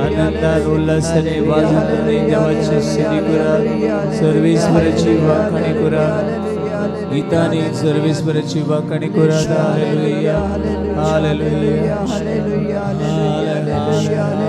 आनंदान उल्हासाने वाजवून देवाची स्तुती करा, सर्वेश्वराची वाखाणी करा, गीताने सर्वेश्वराची वाखाणी करा. हालेलुया हालेलुया hallelujah.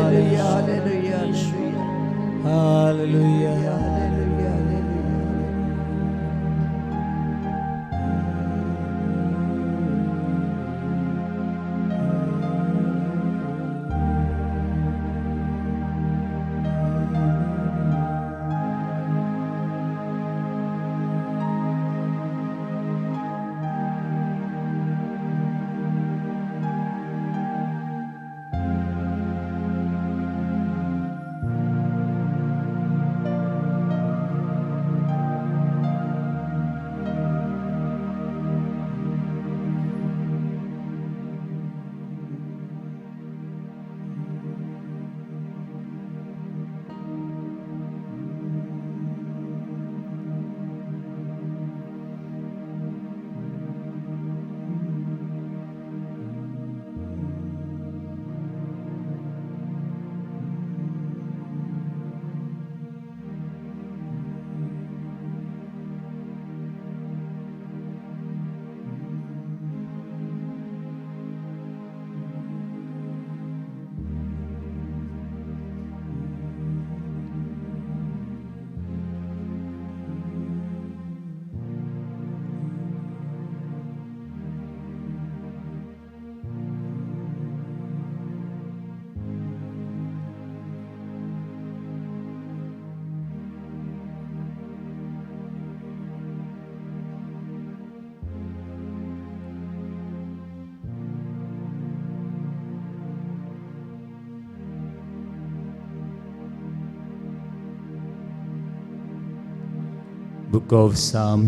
Book of Psalm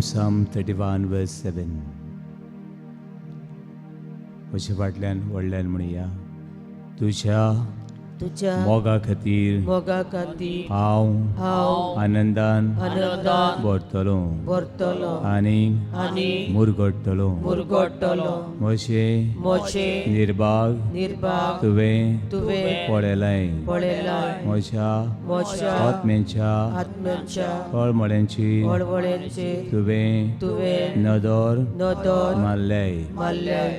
31 verse 7. अशें फाटल्यान व्हडल्यान म्हणया, तुझ्या मोगा खातीर हांव आनंदान भरतलो आनी मुरगडटलो. मोचे निर्भाग तुवें पळयलाय. मोच्या आत्म्याच्या कळमळ्यांची तुवें नदर मारल्याय.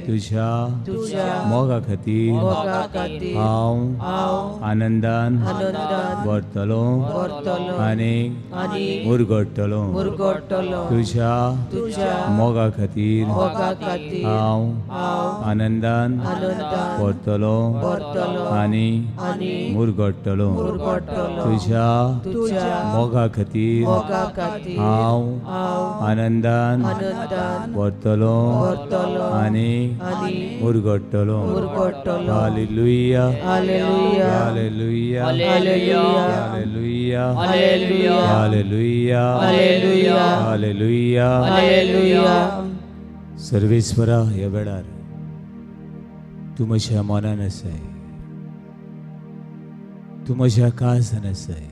तुझ्या मोगा खातीर हांव आनंदान भरतलो आनी मुरगडटलो. तुझ्या मोगा खातीर हांव आनंदान भरतलो आनी मुरगडटलो. तुझ्या मोगा खातीर हांव आनंदान भरतलो आनी मुरगडटलो. हालेलुया हालेलुया हालेलुया हालेलुया हालेलुया हालेलुया हालेलुया. सर्वेश्वरा, ह्या वेळार तूं म्हज्या मनान आसाय, तूं म्हज्या काळजान आसाय,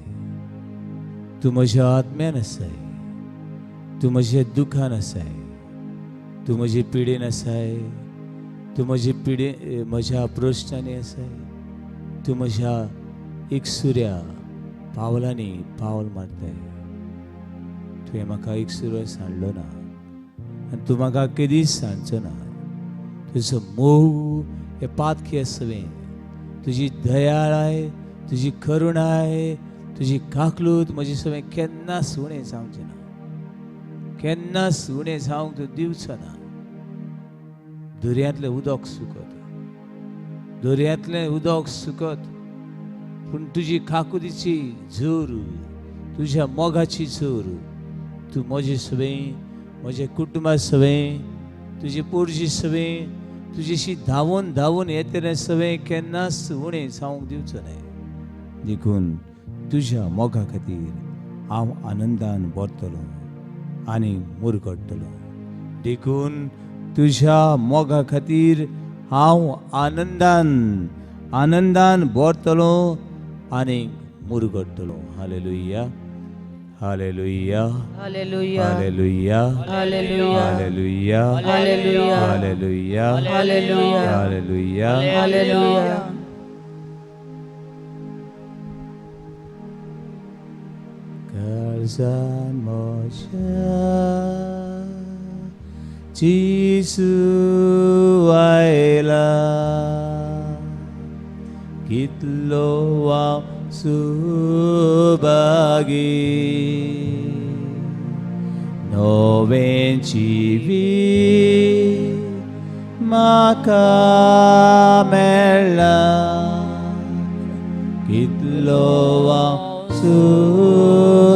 तूं म्हज्या आत्म्यान आसाय, तूं म्हज्या दुखान आसाय, तूं म्हजे पिडेन आसाय, तूं म्हज्या प्रश्नांनी आसाय, तूं म्हज्या एकसुऱ्या पावलांनी पावल मारताय. तुवें म्हाका एकसुरो सांडलो ना आनी तूं म्हाका केदीच सांडचो ना. तुजो मोग हे पातकी आसवें, तुजी दयाळाय, तुजी करुणाय, तुजी काकलूत म्हजे सवें केन्नाच उणें जावचें ना, केन्नाच उणें जावंक तूं दिवचो ना. दर्यांतलें उदक सुकत, दर्यांतलें उदक सुकत, पूण तुजी काकुदीची झर, तुज्या मोगाची झर तूं म्हजें सवें, म्हज्या कुटुंबा सवें, तुजे पोरजी सवें, तुजेशी धांवून धांवून येतलें सवें केन्नाच उणें जावंक दिवचो न्हय. देखून तुज्या मोगा खातीर हांव आनंदान भरतलो आनी मुरगडटलो. देखून तुज्या मोगा खातीर हांव आनंदान आनंदान भरतलो आनी मुरगडटलो. हालेलुया, हालेलुया, हालेलुया, हालेलुया, हालेलुया, हालेलुया, हालेलुया, हालेलुया, हालेलुया, हालेलुया. हालेलुया. काळजान म्हज्या जेजू आयला, कितलो हांव सुभागी, नवें जिवीत म्हाका मेळ्ळा, कितलो हांव सुभागी.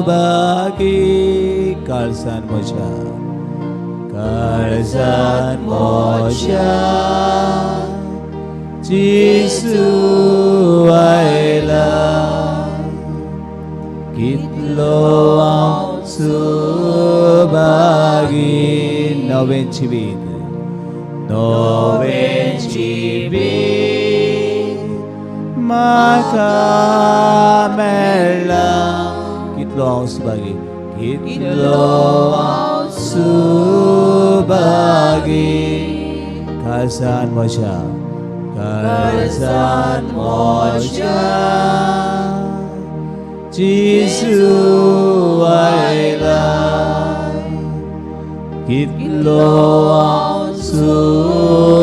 काळजान म्हज्या, काळजान म्हज्या जेजू आयला, कितलो हांव सुभागी. नवें जिवीत, नवें जिवीत म्हाका मेळ्ळा, कितलो हांव सुभागी, कितलो हांव सुभागी. काळजान म्हज्या, काळजान म्हज्या जेजू आयला, कितलो हांव सुभागी.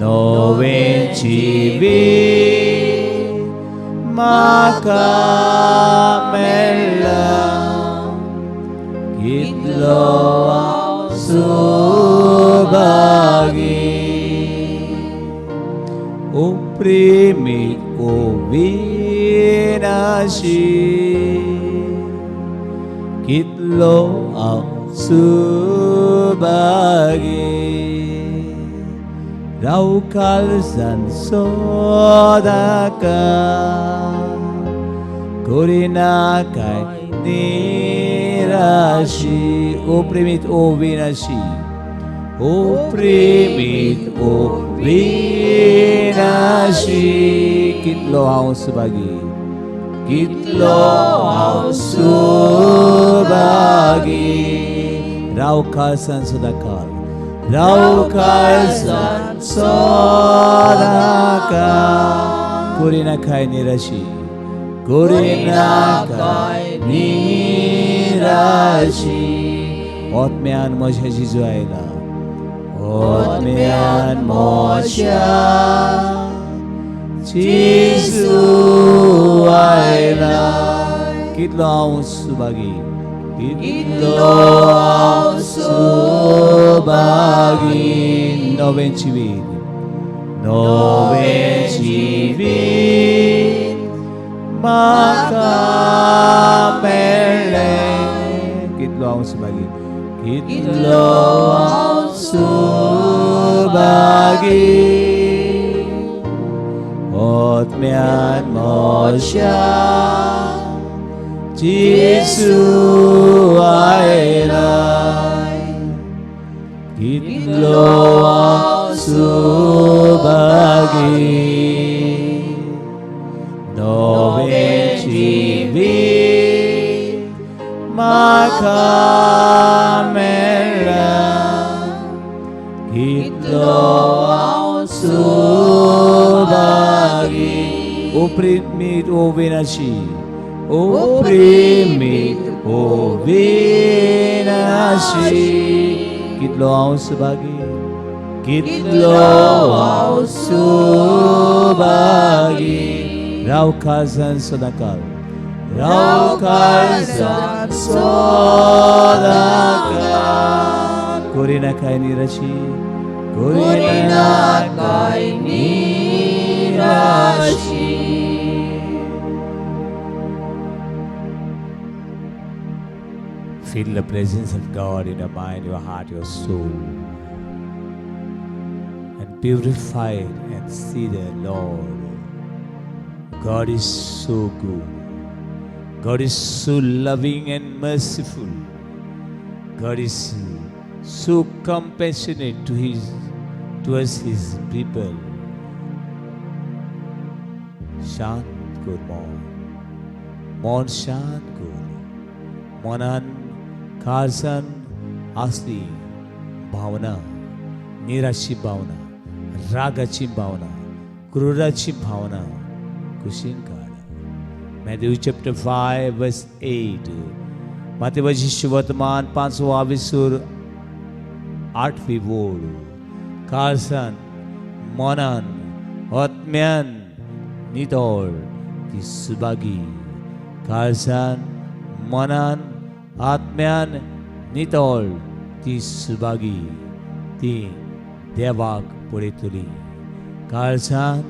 नवें जिवीत म्हाका मेळ्ळा, कितलो हांव सुभागी. ओ प्रेमीत, ओ विनाशी, कितलो हांव सुभागी. राव काळजान सदांकाळ, करिना कांय निराशी. ओ प्रेमीत, ओ विनाशी, ओ प्रेमीत, ओ विनाशी, कितलो हांव सुभागी, कितलो हांव सुभागी. राव काळजान सदांकाळ, राव काळजान सदांकाळ, करिना कांय निराशी, करिना कांय निराशी. ओतम्यान म्हज्या जेजू आयला, ओतम्यान म्हज्या जेजू आयला, कितलो हांव सुभागी, कितलो हांव सुभागी. नवें जिवीत, नवें जिवीत म्हाका मेळ्ळें, कितलो हांव सुभागी, कितलो हांव सुभागी. ओतम्यान म्हज्या जेजू आयला, कितलो हांव सुभागी. नवें जिवीत म्हाका मेळ्ळा, कितलो हांव सुभागी. ओ प्रेमीत, ओ विनाशी, ओ प्रेमीत, ओ विनाशी, कितलो हांव सुभागी, कितलो हांव सुभागी. राव काळजान सदांकाळ, राव काळजान सदांकाळ, कोरिना काय निराशी कोरिना काय निराशी. Feel the presence of God in your mind, your heart, your soul, and purify it and see the Lord. God is so good. God is so loving and merciful. God is so compassionate towards His people. शांत कर मन शांत कर. मनान खारसान असली भावना, निराशी भावना, रागाची भावना, क्रोधाची भावना कुशीन काढ. Matthew chapter 5 verse 8. मातेवाची वर्तमान 5 8वी ओळ. खारसान मनान आत्म्यान नितळ ती सुभागी. खारसान मनान आत्म्यान नितळ ती सुभागी. ती देवाक पळयतली. खारसान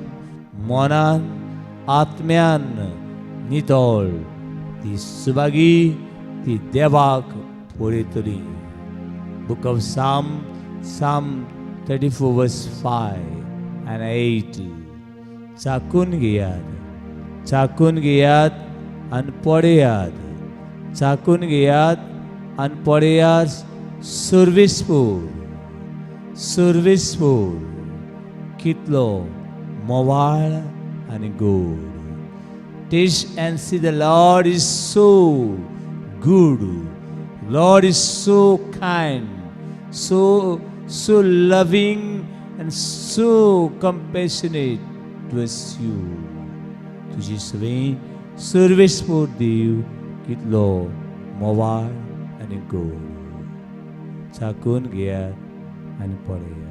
मनान आत्म्यान नितळ ती सुभागी. ती देवाक पळयतली. Book of Psalm 34 verse 5 and 8. चाकून घेयात आणि पळयात. चाकून घेयात आणि पळयात. सर्विसफूल कितलो मोवाळ आणि गोड. Taste and see the Lord is so good. Lord is so kind, so loving and so compassionate towards you. तुझी सवय सर्विसफूल देव कितलो मोवाळ आणि गोड. चाकून घेयात आणि पळयात.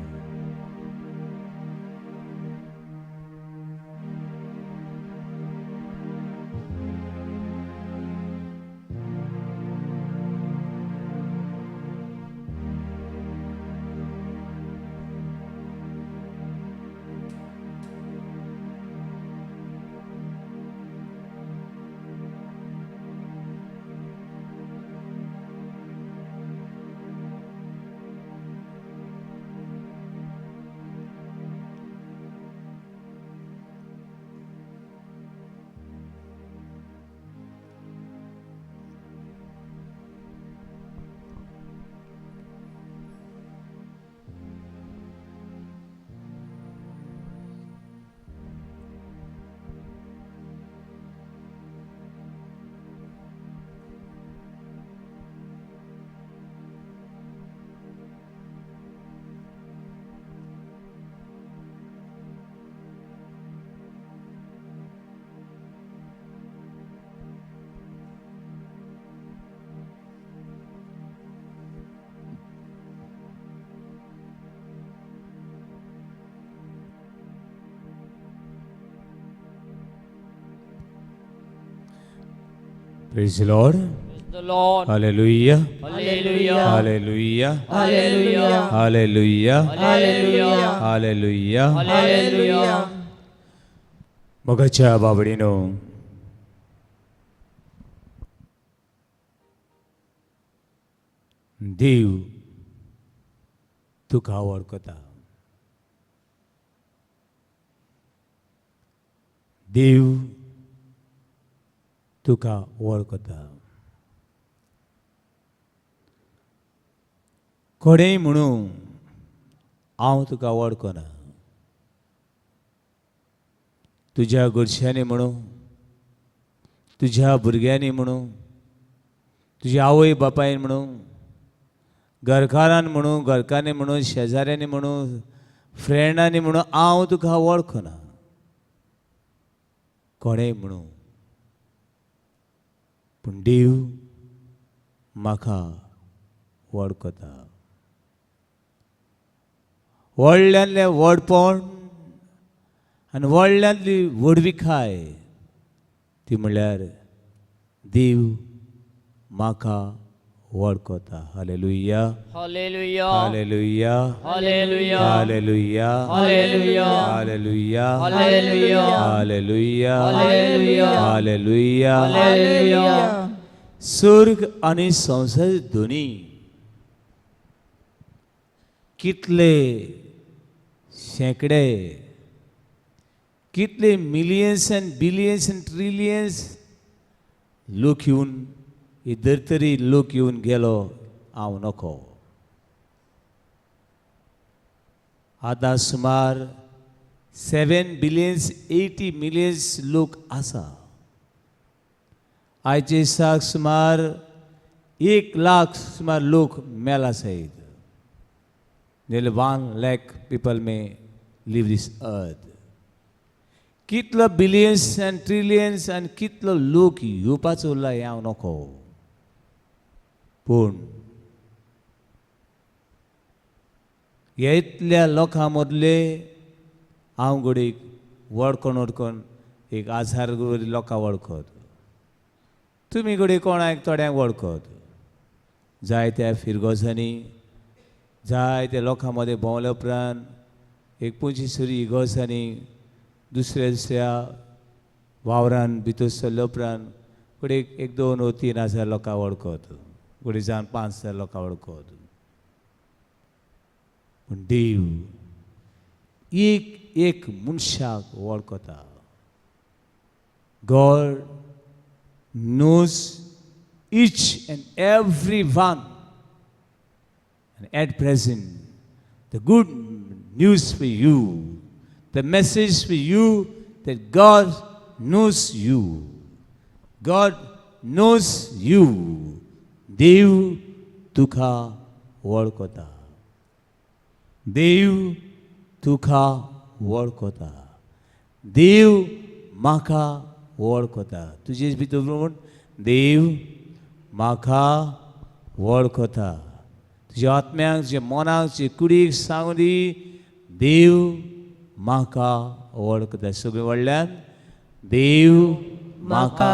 Praise the Lord. Praise the Lord. Hallelujah. Hallelujah. Hallelujah. Hallelujah. Hallelujah. Hallelujah. Hallelujah. Hallelujah. मोगाच्या बाबडीनो देव तुका वळखता. देव तुका वळखता. कोणेय म्हणून हांव तुका वळखना. तुज्या गोरश्यांनी म्हणून, तुज्या भुरग्यांनी म्हणून, तुज्या आवय बापायन म्हणून, घरकारान म्हणून, घरकान्नी म्हणून, शेजाऱ्यांनी म्हणून, फ्रेंडांनी म्हणून हांव तुका वळखना. कोणेय म्हणून पूण देव म्हाका वळखता. व्हडल्यांतलें व्हडपण आनी व्हडल्यांतली व्हडविकाय ती म्हणल्यार देव म्हाका वळखता. Hallelujah, Hallelujah. Hallelujah, Hallelujah. Hallelujah, Hallelujah. Hallelujah, Hallelujah. Hallelujah, Hallelujah. Hallelujah. Hallelujah. स्वर्ग आणि संसार दोन्ही कितले शेकडे, कितले millions and billions and trillions लोक येऊन इधर तरी लोक येऊन गेलो हांव नको. आतां सुमार 7 बिलियन्स 80 मिलियन्स लोक आसा. आयचे दिसाक सुमार 1 लाख सुमार लोक मेला सायद. Nearly 1 lakh people may leave this earth. कितलो बिलियन्स अँड ट्रिलियन्स आनी कितलो लोक येवपाचो उरला हें हांव नको. पूण ह्या इतल्या लोकां मदले हांव घडीक वळखून वळखून 1000 लोकां वळखत. तुमी घडीक कोणाक थोड्यांक वळखत. जायत्या फिरगोसांनी जायत्या लोकां मदें भोंवल्या उपरांत 25 इगोसांनी दुसऱ्या दुसऱ्या वावरान भितर सरल्या उपरांत घडीक 1, 2 वा 3 हजार लोकां वळखत. घडीक जावन 5,000 लोकां वळखत. पूण देव एक मनशाक वळखता. God knows each and every one. And at present, the good news for you, the message for you that God knows you. God knows you. देव तुका वळखता. देव तुका वळखता. देव म्हाका वळखता. तुजे भितर म्हण देव म्हाका वळखता. तुज्या आत्म्याक, तुज्या मनाक, तुजे कुडीक सांगूं दी देव म्हाका वळखता. सगळे व्हडल्यान देव म्हाका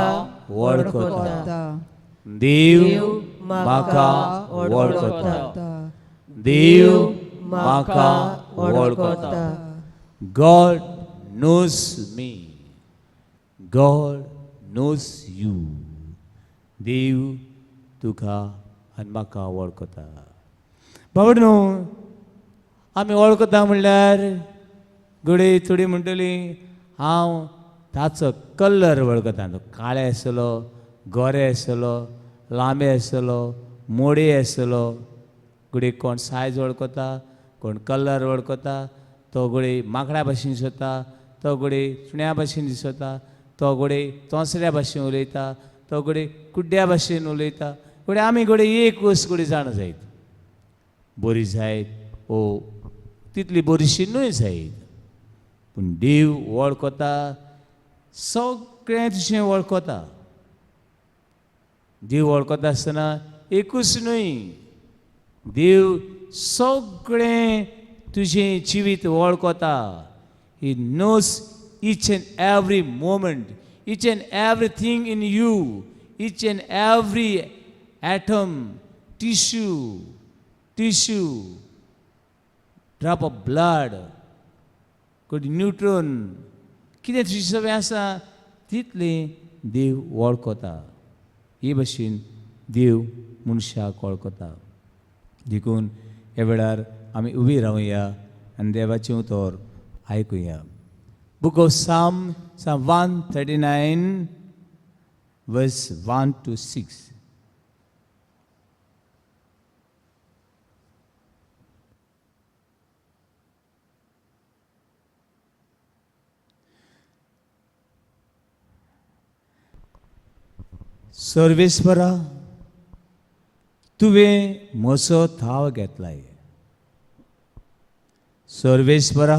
वळखता. देव म्हाका वळखता. देव म्हाका वळखता. God knows me. God knows you. देव तुका आनी म्हाका वळखता. बाबड न्हू, आमी वळखता म्हणल्यार घडये थोडी म्हणटली हांव ताचो कलर वळखता. काळे आसलो, गोरे आसलो, लांबे आसलो, मोडे आसलो. घडये कोण सायज वळखता, कोण कलर वळखता. तो घडये माकड्या भाशेन दिसता, तो घडये सुण्या भाशेन दिसता, तो घडये तोंसऱ्या भाशेन उलयता, तो घडये कुड्ड्या भाशेन उलयता. घडये आमी घडये एक वस्त घडये जाण जायत. बरी जायत ओ तितली बरीशी न्हय जायत. पूण देव वळखता, सगळें तुजें वळखता. देव वळखता आसतना एकूच न्हय, देव सगळें तुजें जिवीत वळखता. He knows each and every moment, each and everything in you, each and every atom, tissue, drop of blood, कोण न्यूट्रॉन, कितें तुजें सगळें आसा तितलें देव वळखता. हे भाशेन देव मनशाक वळखता. देखून ह्या वेळार आमी उबी रावया आनी देवाचें उतर आयकुया. Book of Psalm 139, verse 1 to 6. सर्वेस्परा, तुवें म्हजो थाव घेतलाय. सर्वेस्परा,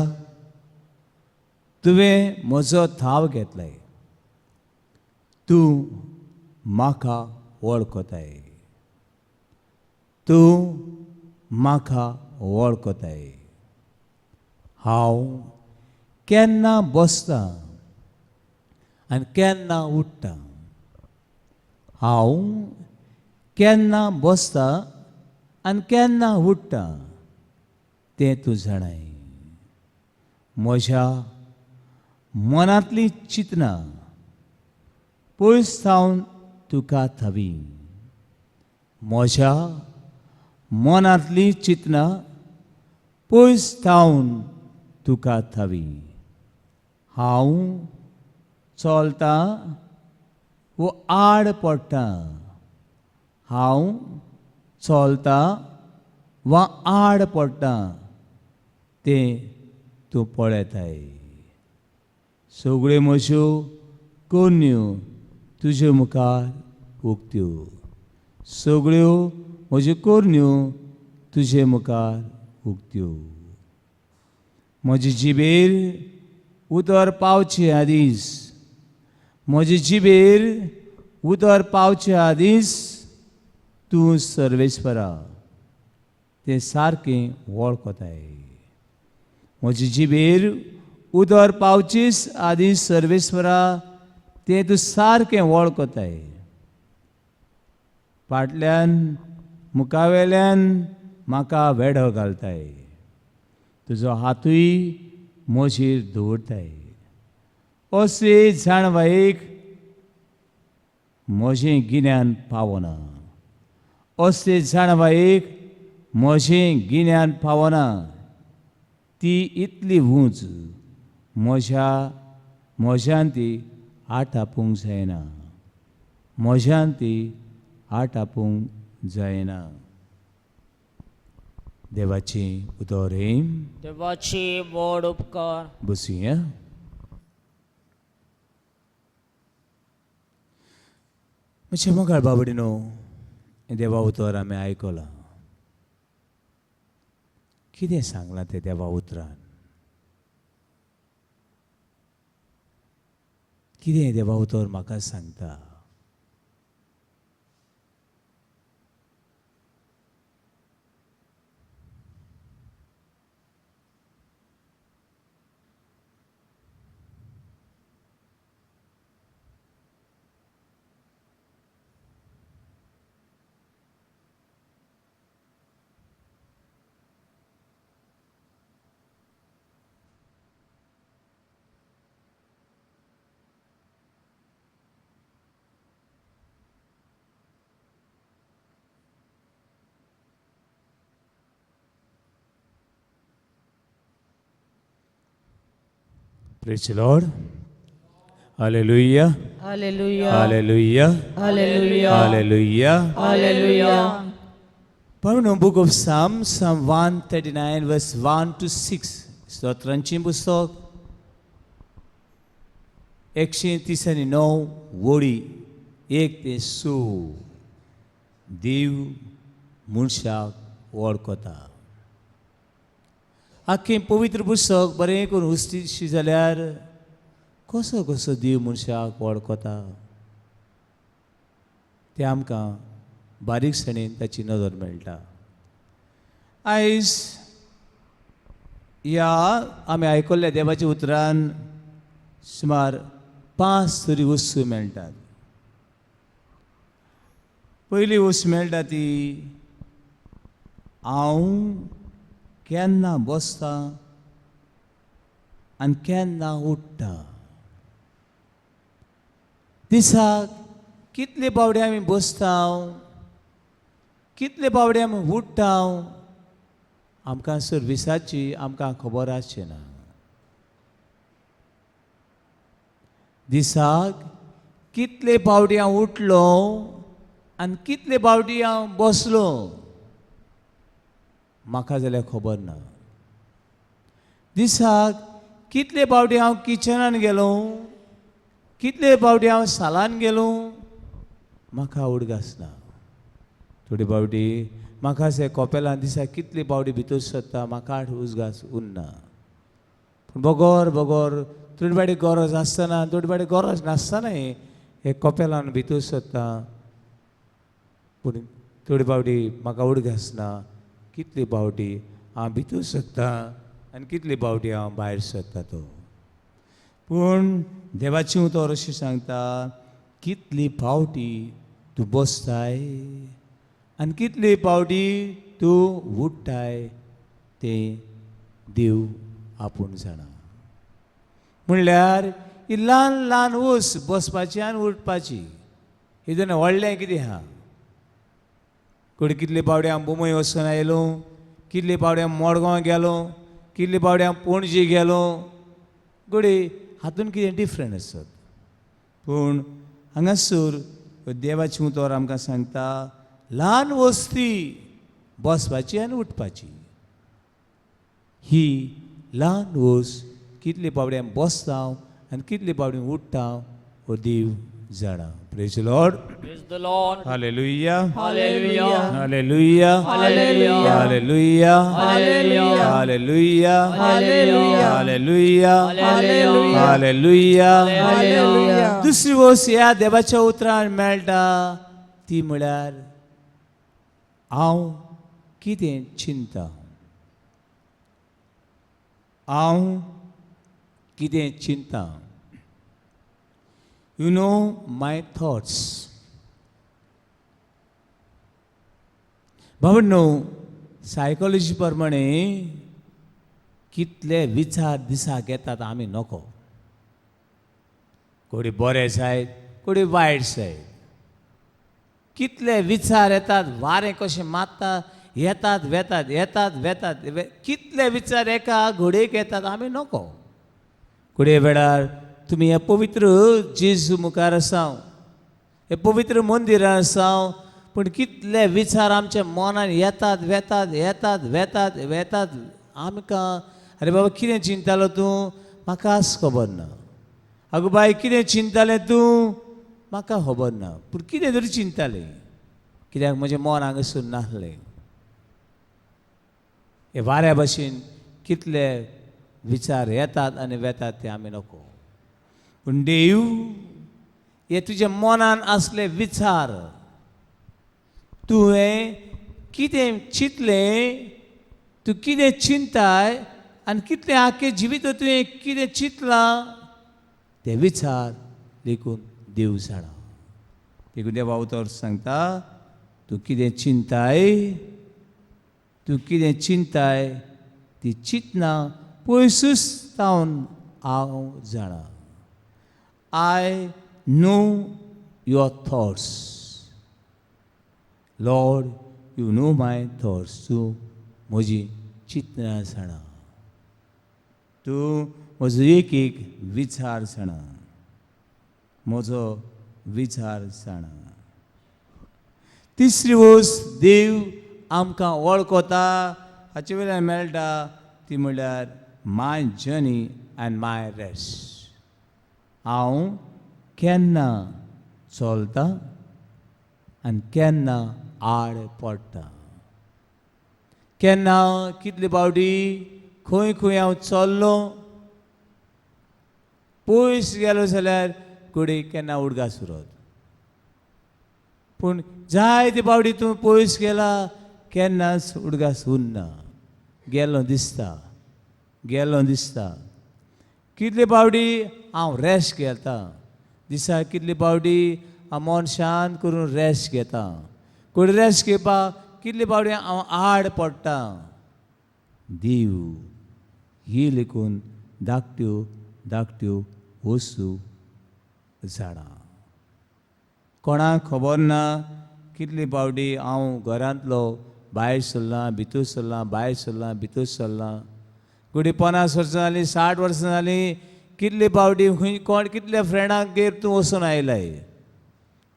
तुवें म्हजो थाव घेतलाय. तूं म्हाका वळखताय. तूं म्हाका वळखताय. हांव केन्ना बसतां आनी केन्ना उठ्ठां. हांव केन्ना बसता आनी केन्ना उठटा तें तूं जाणाय. म्हज्या मनांतलीं चिंतनां पयस थावन तुका थावी. म्हज्या मनांतलीं चिंतनां पयस थावन तुका थावी. हांव चलतां वो आड पडटां, हांव चलतां वा आड पडटां तें तूं पळयताय. सगळ्यो म्हज्यो कोन्यो तुजे मुखार उक्त्यो. सगळ्यो म्हज्यो कोन्यो तुजे मुखार उक्त्यो. म्हजे जिबेर उदर पावचे आदीस, म्हजे जिबेर उदर पावचे आदीस तूं सर्वेस्परा तें सारकें वळखताय. म्हजे जिबेर उदर पावचीस आदीस सर्वेस्परा तें तूं सारकें वळखताय. फाटल्यान मुखावेल्यान म्हाका वेढो घालताय. तुजो हातूय म्हजेर दवरताय. अशे जाणवायेक म्हजें गिन्यान पावना. अशे जाणवायेक म्हजें गिन्यान पावना. ती इतली उंच म्हज्यान ती आटापूंक जायना. म्हज्यान ती आटापूंक जायना. देवाची उदोरेम देवाची मोड उपकार. बसूया. म्हजे मोगाळ बाबडीनो, देवा उतर आमी आयकलां. कितें सांगलां तें देवा उतरान? कितें देवा उतर म्हाका सांगता? Praise the Lord. Hallelujah. Hallelujah. Hallelujah. Hallelujah. Hallelujah. Hallelujah. From the book of Psalms, Psalm 139, verse 1 to 6. स्तोत्रांची पुस्तक 139 वळी 1 ते 6. देव मनशाक वळखता. आख्खें पवित्र पुस्तक बरें करून उस्तिशी जाल्यार कसो कसो देव मनशाक वळखता तें आमकां बारीकसाणेन ताची नदर मेळटा. आयज ह्या आमी आयकल्ल्या देवाच्या उतरान सुमार 5 तरी वस्तू मेळटात. पयली वस्त मेळटा ती हांव केन्ना बसता आनी केन्ना उठ्ठा. दिसाक कितले पावटी आमी बसता, कितले पावटी आमी उठ्ठा आमकां सर्विसाची आमकां खबर आसची ना. दिसाक कितले पावटी हांव उठलो आनी कितले पावटी हांव बसलो म्हाका जाल्यार खबर ना. दिसाक कितले पावटी हांव किचनान गेलो, कितले पावटी हांव सालान गेलो म्हाका उडगास ना. थोडी पावटी म्हाका अशें कॉपेलान दिसाक कितले पावटी भितर सरता म्हाका उजगास उरना. पूण बोगोर बोगोर थोडी पावटी गरज आसतना थोडी पावटी गरज नासतनाय हे कॉपेलान भितर सरता. पूण थोडी पावटी म्हाका उडगास ना. कितली पावटी हांव भितर सरता आनी कितली पावटी हांव भायर सरता तो. पूण देवाची उतर अशें सांगता, कितली पावटी तूं बसताय आनी कितली पावटी तूं उठ्ठाय तें देव आपूण जाणा. म्हणल्यार ही ल्हान ल्हान वस बसपाची आनी उठपाची हितून व्हडलें कितें आहा. कोणी कितले पावटी हांव मुंबय वचून आयलो, कितले पावटी हांव मडगांव गेलो, कितले पावटी हांव पणजे गेलो. गोडे हातून कितें डिफरंट आसत. पूण हांगासर देवाची उतर आमकां सांगता ल्हान वस्ती बसपाची आनी उठपाची. ही ल्हान वस कितले पावटी हांव बसता आनी कितले पावटी उठ्ठा हो देव जाणा. Praise the Lord. Praise the Lord. Hallelujah. Hallelujah. Hallelujah. Hallelujah. Hallelujah. Hallelujah. Hallelujah. Hallelujah. Hallelujah. Hallelujah. Hallelujah. Hallelujah. दुसरी वस ह्या देवाच्या उतरान मेळटा ती म्हळ्यार हांव कितें चिंता. हांव कितें चिंता. You know my thoughts. भावनो सायकोलॉजी प्रमाणे कितले विचार दिसाक येतात आमी नको. कोणी बरे जायत, कोणी वायट जायत. कितले विचार येतात, वारें कशें मारता, येतात वेतात येतात वेतात. कितले विचार एका घोडेक येतात आमी नको. कोणे वेळार तुमी हे पवित्र जेजू मुखार आसाव, हे पवित्र मंदिरान आसाव, पूण कितले विचार आमच्या मनान येतात वेतात येतात वेतात वेतात. आमकां अरे बाबा कितें चिंतालो तूं म्हाकाच खबर ना. आगो बाय कितें चिंतालें तूं म्हाका खबर ना. पूण कितें तरी चिंतालें कित्याक म्हजें मन हांगासर नासलें. हे वाऱ्या भाशेन कितले विचार येतात आनी वेतात ते आमी नको. पूण देव हे तुज्या मनान असले विचार तुवें कितें चिंतलें, तूं कितें चिंताय आनी कितलें आख्खे जिवीत तुवें कितें चिंतलां ते विचार देखून देव जाणा. देखून देवा उतर सांगता तूं कितें चिंताय, तूं कितें चिंताय ती चिंतना पयसूच तावन हांव जाणा. I know your thoughts. Lord, you know my thoughts. तूं म्हजी चिंतनां जाणा. तूं म्हजो एक एक विचार जाणा. म्हजो विचार जाणा. तिसरी वस्त देव आमकां वळखता हाचे वयल्यान मेळटा ती म्हणल्यार my journey and my rest. हांव केन्ना चलतां आनी केन्ना आड पडटा. केन्ना कितले पावटी खंय खंय हांव चल्लो, पयस गेलो जाल्यार कुडीक केन्ना उडगा सुरत. पूण जायते पावटी तूं पयस गेला केन्नाच उडगास उरना. गेलो दिसता गेलो दिसता. कितले पावटी हांव रेस्ट घेता. दिसाक कितले पावटी हांव मन शांत करून रेस्ट घेता. कोण रेस्ट घेवपाक कितले पावटी हांव आड पडटा. देव ही लेकून धाकट्यो धाकट्यो वस्तू जाणा. कोणाक खबर ना कितले पावटी हांव घरांतलो भायर सरलां भितर सरलां भायर सरलां भितर सरलां. कुडी 50 वर्सां जालीं 60 वर्सां जालीं. कितले पावटी खंय कोण कितल्या फ्रेंडांगेर तूं वचून आयलाय.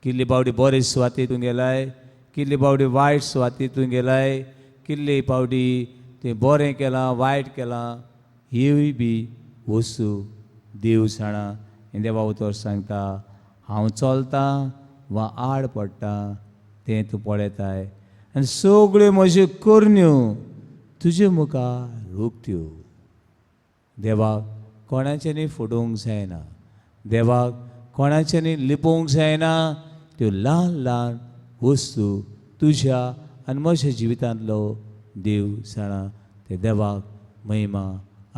कितले पावटी बरे सुवातेतून गेलाय, कितले पावटी वायट सुवातेतून गेलाय, कितले पावटी तें बरें केलां वायट केलां. ह्योय बी वस्तू देव जाणा. हें देवा उतर सांगता हांव चलतां वा आड पडटा तें तूं पळयताय. आनी सगळ्यो म्हज्यो करण्यो तुजे मुखार उक्त्यो. देवाक कोणाच्यांनी फोडोवंक जायना. देवाक कोणाच्यांनी लिपोवंक जायना. त्यो ल्हान ल्हान वस्तू तुज्या आनी म्हज्या जिवितांतलो देव जाणा. ते देवाक महिमा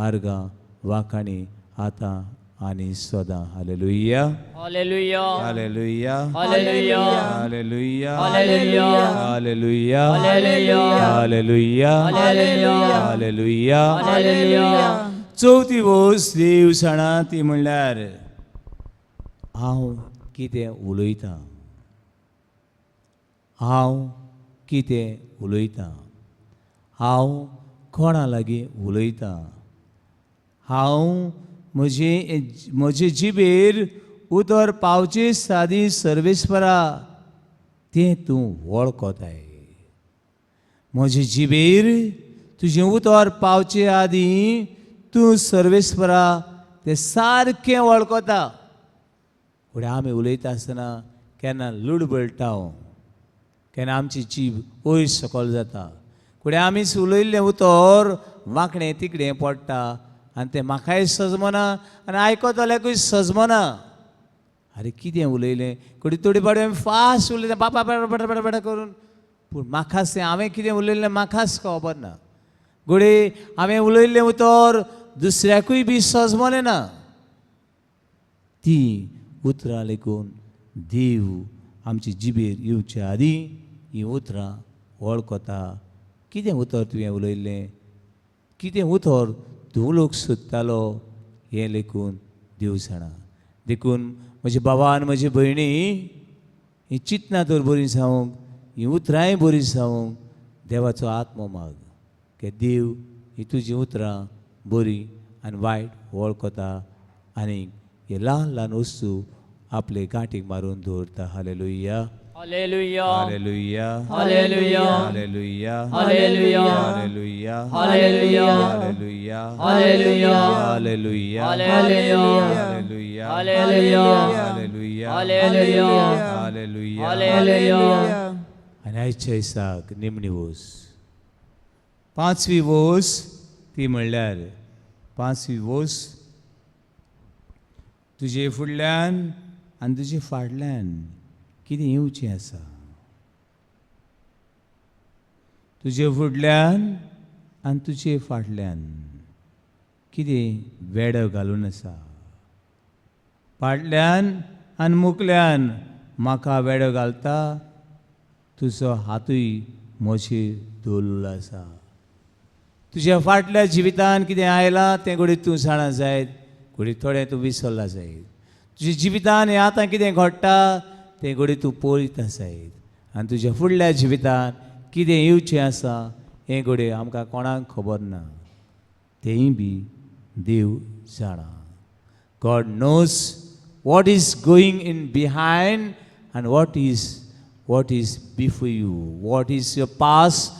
आर्गां वाखाणी आतां आनी सदां. हालेलुया, हालेलुया हालेलुया, हालेलुया हालेलुया, हालेलुया हालेलुया, हालेलुया हालेलुया, हालेलुया हालेलुया. हालेलुया. चवथी वस्त दिवसाणा ती म्हणल्यार हांव कितें उलयतां, हांव कितें उलयतां, हांव कोणा लागीं उलयतां, हांव म्हजे जिबेर उतर पावचे सादी सर्वेस्परा तें तूं वळखताय. म्हजे जिबेर तुजें उतर पावचे आदीं तूं सर्वेस्परा तें सारकें वळखता. फुडें आमी उलयता आसतना केन्ना लुडबळटा हांव, केन्ना आमची जीब वयर सकयल जाता, फुडें आमी उलयल्लें उतर वांकडें तिकडें पडटा आनी तें म्हाकाय सजमना आनी आयकतल्याकूय सजमना. अरे कितें उलयलें, थोडी पावटी आमी फास्ट उलयता बाबा बडा करून, पूण म्हाकाच तें हांवें कितें उलयलें म्हाकाच खबर ना. घोडे हांवें उलयल्लें उतर दुसऱ्याकूय बी सजमलें ना. ती उतरां लेकून देव आमची जिबेर येवच्या आदीं ही उतरां वळखता. कितें उतर तुवें उलयल्लें, कितें उतर तूं उलोवंक सोदतालो हें लेकून देव जाणा. देखून म्हजे भावा आनी म्हजे भयणी, ही चिंतना तर बरी जावंक, ही उतरांय बरी जावंक देवाचो आत्मो माग, की देव ही तुजीं उतरां बरी आनी वायट वळखता आनी हे ल्हान ल्हान वस्तू आपले गांठीक मारून दवरता. हालेलुया, हालेलुया हालेलुया, हालेलुया हालेलुया, हालेलुया हालेलुया, हालेलुया हालेलुया, हालेलुया हालेलुया, हालेलुया हालेलुया, हालेलुया हालेलुया, हालेलुया हालेलुया. हालेलुया. आनी आयच्या दिसाक निमणी वोस, पांचवी वोस ती म्हणल्यार पांचवी वोस तुजे फुडल्यान आनी तुजे फाटल्यान कितें येवचें आसा. तुजे फुडल्यान आनी तुजे फाटल्यान कितें वेडो घालून आसा. फाटल्यान आनी मुखल्यान म्हाका वेडो घालता, तुजो हातूय म्हजेर दवरलेलो आसा. तुज्या फाटल्या जिवितान कितें आयलां तें घडी तूं जाणा जायत, घडी थोडें तूं विसरला जायत. तुज्या जिवितान हें आतां कितें घडटा तें घडी तूं पळयता जायत. आनी तुज्या फुडल्या जिवितान कितें येवचें आसा हें घडी आमकां कोणाक खबर ना, तेंय बी देव जाणा. God knows what is going in behind and what is before you, what is your past,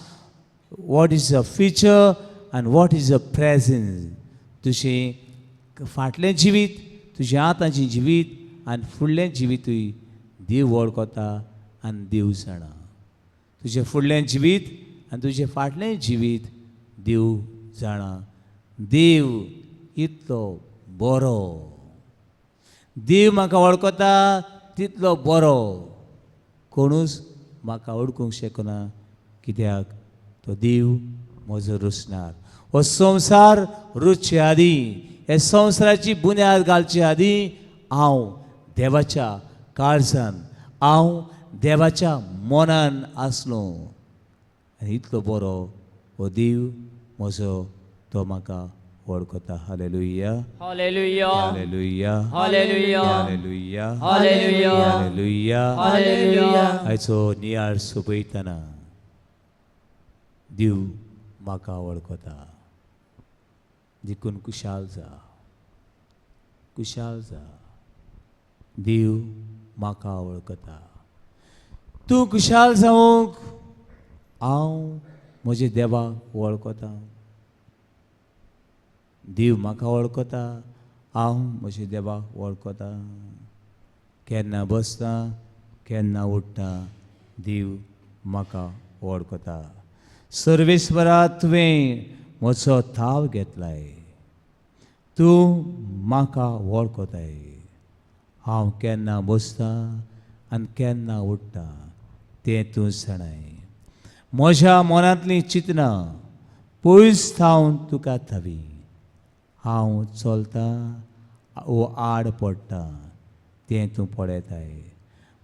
what is your future and what is your present. तुजें फाटलें जिवीत, तुजें आतांचें जिवीत आनी फुडलें जिवीतूय देव वळखता आनी देव जाणा. तुजें फुडलें जिवीत आनी तुजें फाटलें जिवीत देव जाणा. देव इतलो बरो, देव म्हाका वळखता तितलो बरो कोणूच म्हाका वळखूंक शकना, कित्याक तो देव म्हजो रुसणार. हो संवसार रुचचे आदीं, हे संवसाराची बुन्याद घालचे आदीं हांव देवाच्या काळजान, हांव देवाच्या मनान आसलो. आनी इतलो बरो हो देव म्हजो, तो म्हाका वळखता. हालेलुया, हालेलुया हालेलुया, हालेलुया हालेलुया, हालेलुया हालेलुया. हालेलुया. आयचो नियाळ सोंपयतना देव म्हाका वळखता. देखून कुशाल जा, कुशाल जा. देव म्हाका वळखता. तूं कुशाल जावंक हांव म्हजे देवाक वळखता. देव म्हाका वळखता, हांव म्हजे देवाक वळखता. केन्ना बसता केन्ना उठ्ठा देव म्हाका वळखता. सर्वेस्परा तुवें म्हजो थाव घेतलाय, तूं म्हाका वळखताय. हांव केन्ना बसता आनी केन्ना उठ्ठा तें तूं जाणाय. म्हज्या मनांतलीं चिंतना पयस थावन तुका थावी. हांव चलतां वो आड पडटा तें तूं पळयताय.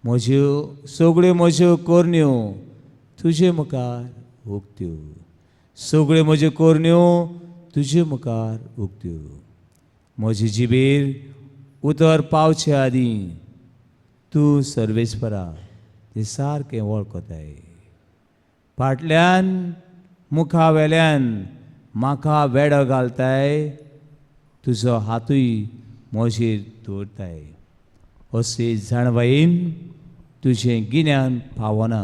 म्हज्यो सगळ्यो म्हज्यो कोरण्यो तुजे मुखार उक्त्यो. सगळ्यो म्हज्यो कोरण्यो तुजे मुखार उक्त्यो. म्हजे जिबेर उतर पावचे आदीं तूं सर्वेस्परा तें सारकें वळखताय. फाटल्यान मुखा वेल्यान म्हाका वेडो घालताय, तुजो हातूय म्हजेर दवरताय. अशे जाणवायेन तुजें गिन्यान पावना,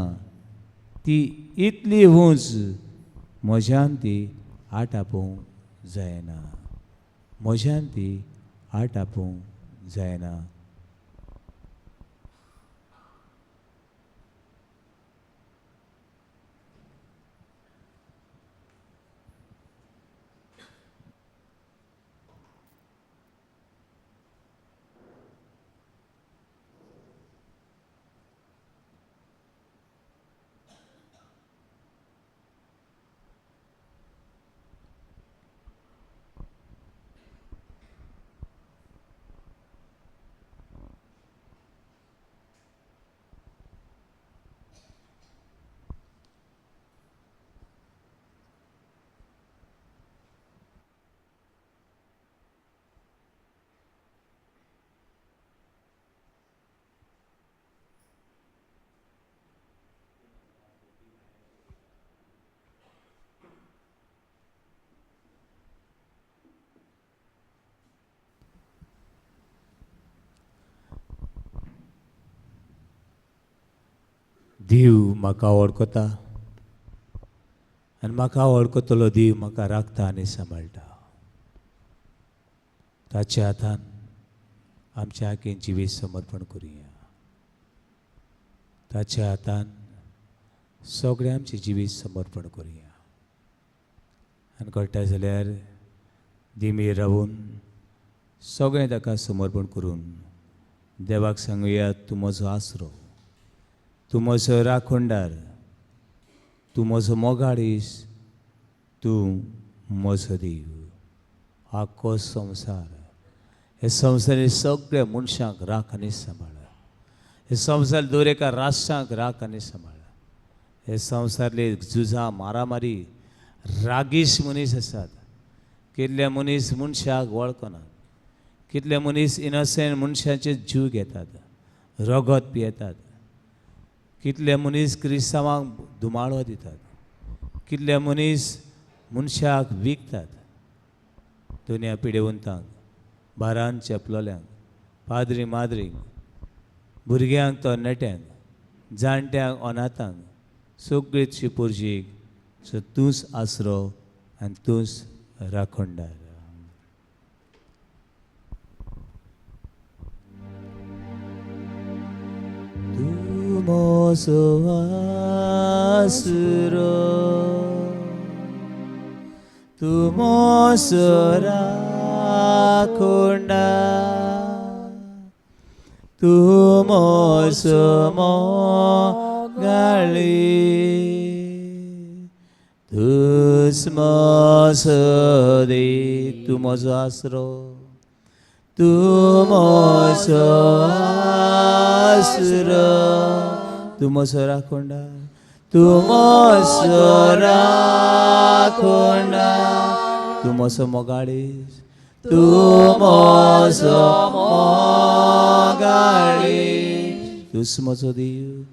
ती इतली उंच म्हज्यान ती आटापूंक जायना. म्हज्यान ती आटापूंक जायना. देव म्हाका वळखता आनी म्हाका वळखतलो देव म्हाका राखता आनी सांबाळटा. ताच्या हातान आमच्या आखें जिवीत समर्पण करुया. ताच्या हातान सगळें आमचें जिवीत समर्पण करुया. आनी कळटा जाल्यार दिमेर रावून सगळें ताका समर्पण करून देवाक सांगुया, तूं म्हजो आसरो, तूं म्हजो राखणदार, तूं म्हजो मोगाळीस, तूं म्हजो देव. आख्खो संवसार, हे संवसारी सगळ्या मनशांक राख आनी सांबाळ. हे संवसार दर एका राष्ट्रांक राख आनी सांबाळ. हे संवसारले झुजां मारामारी रागीश मनीस आसात. कितले मनीस मनशाक वळखनात. कितले मनीस इनोसेंट मनशांचे जीव घेतात, रगत पियेतात. कितले मनीस क्रिस्तांवांक धुमाळो दितात. कितले मनीस मनशाक विकतात. दुनिया पिडेवंतांक, बारान चेपलोल्यांक, पाद्री माद्रींक, भुरग्यांक तरणाट्यांक, जाणट्यांक अनाथांक सगळींची पुर्जीक. सो तूंच आसरो आनी तूंच राखणदार. तूं म्हजो आसरो, तूं म्हजो राखणदार, तूं म्हजो मोगाळीस, तूंच म्हजो देव. तूं म्हजो आसरो, तूं म्हजो आसरो, तूं म्हजो राखणदार, तूं म्हजो राखणदार, तूं म्हजो मोगाळीस, तूं म्हजो मोगाळीस, तूंच म्हजो देव.